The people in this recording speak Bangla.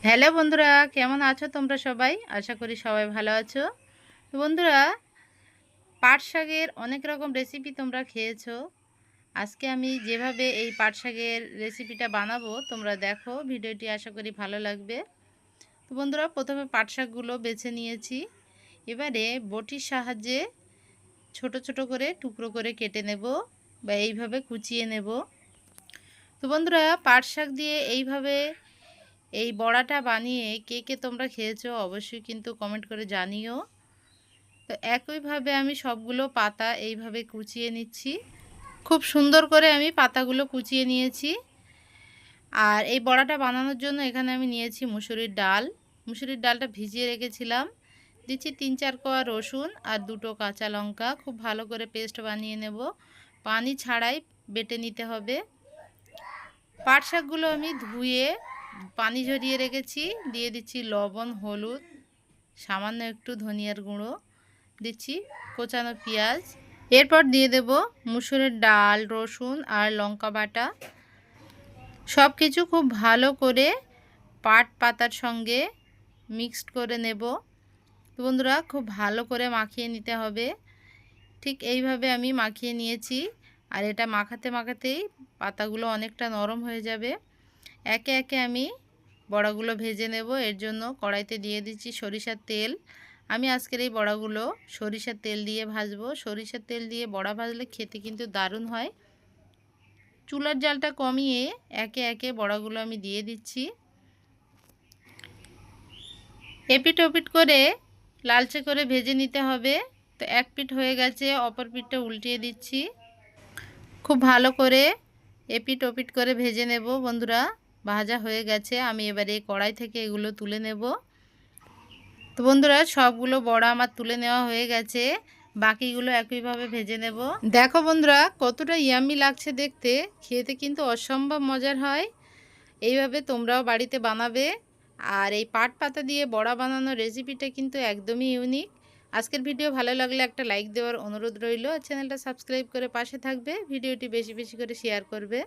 হ্যালো বন্ধুরা, কেমন আছো তোমরা সবাই? আশা করি সবাই ভালো আছো। তো বন্ধুরা, পাট শাকের অনেক রকম রেসিপি তোমরা খেয়েছো। আজকে আমি যেভাবে এই পাট শাকের রেসিপিটা বানাবো তোমরা দেখো, ভিডিওটি আশা করি ভালো লাগবে। তো বন্ধুরা, প্রথমে পাট শাকগুলো বেছে নিয়েছি। এবারে বটির সাহায্যে ছোট ছোট করে টুকরো করে কেটে নেব বা এইভাবে কুচিয়ে নেব। তো বন্ধুরা, পাট শাক দিয়ে এইভাবে এই বড়াটা বানিয়ে কে কে তোমরা খেয়েছো অবশ্যই কিন্তু কমেন্ট করে জানিও। তো একইভাবে আমি সবগুলো পাতা এইভাবে কুচিয়ে নিচ্ছি। খুব সুন্দর করে আমি পাতাগুলো কুচিয়ে নিয়েছি। আর এই বড়াটা বানানোর জন্য এখানে আমি নিয়েছি মুসুরির ডাল। মুসুরির ডালটা ভিজিয়ে রেখেছিলাম। দিচ্ছি 3-4 কোয়া রসুন আর 2টো কাঁচা লঙ্কা। খুব ভালো করে পেস্ট বানিয়ে নেব। পানি ছাড়াই বেটে নিতে হবে। পাট শাকগুলো আমি ধুয়ে পানি ঝরিয়ে রেখেছি। দিয়ে দিচ্ছি লবণ, হলুদ, সামান্য একটু ধনিয়ার গুঁড়ো, দিচ্ছি কোচানো পেঁয়াজ। এরপর দিয়ে দেব মুসুরের ডাল, রসুন আর লঙ্কা বাটা। সব কিছু খুব ভালো করে পাট পাতার সঙ্গে মিক্সড করে নেব। তো বন্ধুরা, খুব ভালো করে মাখিয়ে নিতে হবে। ঠিক এইভাবে আমি মাখিয়ে নিয়েছি। আর এটা মাখাতে মাখাতেই পাতাগুলো অনেকটা নরম হয়ে যাবে। একে একে আমি বড়াগুলো ভেজে নেব। এর জন্য কড়াইতে দিয়ে দিচ্ছি সরিষার তেল। আমি আজকের এই বড়াগুলো সরিষার তেল দিয়ে ভাজবো। সরিষার তেল দিয়ে বড়া ভাজলে খেতে কিন্তু দারুণ হয়। চুলার জালটা কমিয়ে একে একে বড়াগুলো আমি দিয়ে দিচ্ছি। এপিট ওপিট করে লালচে করে ভেজে নিতে হবে। তো এক পিঠ হয়ে গেছে, অপর পিঠটা উল্টিয়ে দিচ্ছি। খুব ভালো করে এপিট ওপিট করে ভেজে নেব। বন্ধুরা, ভাজা হয়ে গেছে। আমি এবারে কড়াই থেকে এগুলো তুলে নেব। তো বন্ধুরা, সবগুলো বড়া আমার তুলে নেওয়া হয়ে গেছে। বাকিগুলো একইভাবে ভেজে নেব। দেখো বন্ধুরা, কতটা ইয়াম্মি লাগছে দেখতে। খেতে কিন্তু অসম্ভব মজার হয়। এইভাবে তোমরাও বাড়িতে বানাবে। আর এই পাট পাতা দিয়ে বড়া বানানোর রেসিপিটা কিন্তু একদমই ইউনিক। আজকের ভিডিও ভালো লাগলে একটা লাইক দেওয়ার অনুরোধ রইল। চ্যানেলটা সাবস্ক্রাইব করে পাশে থাকবে। ভিডিওটি বেশি বেশি করে শেয়ার করবে।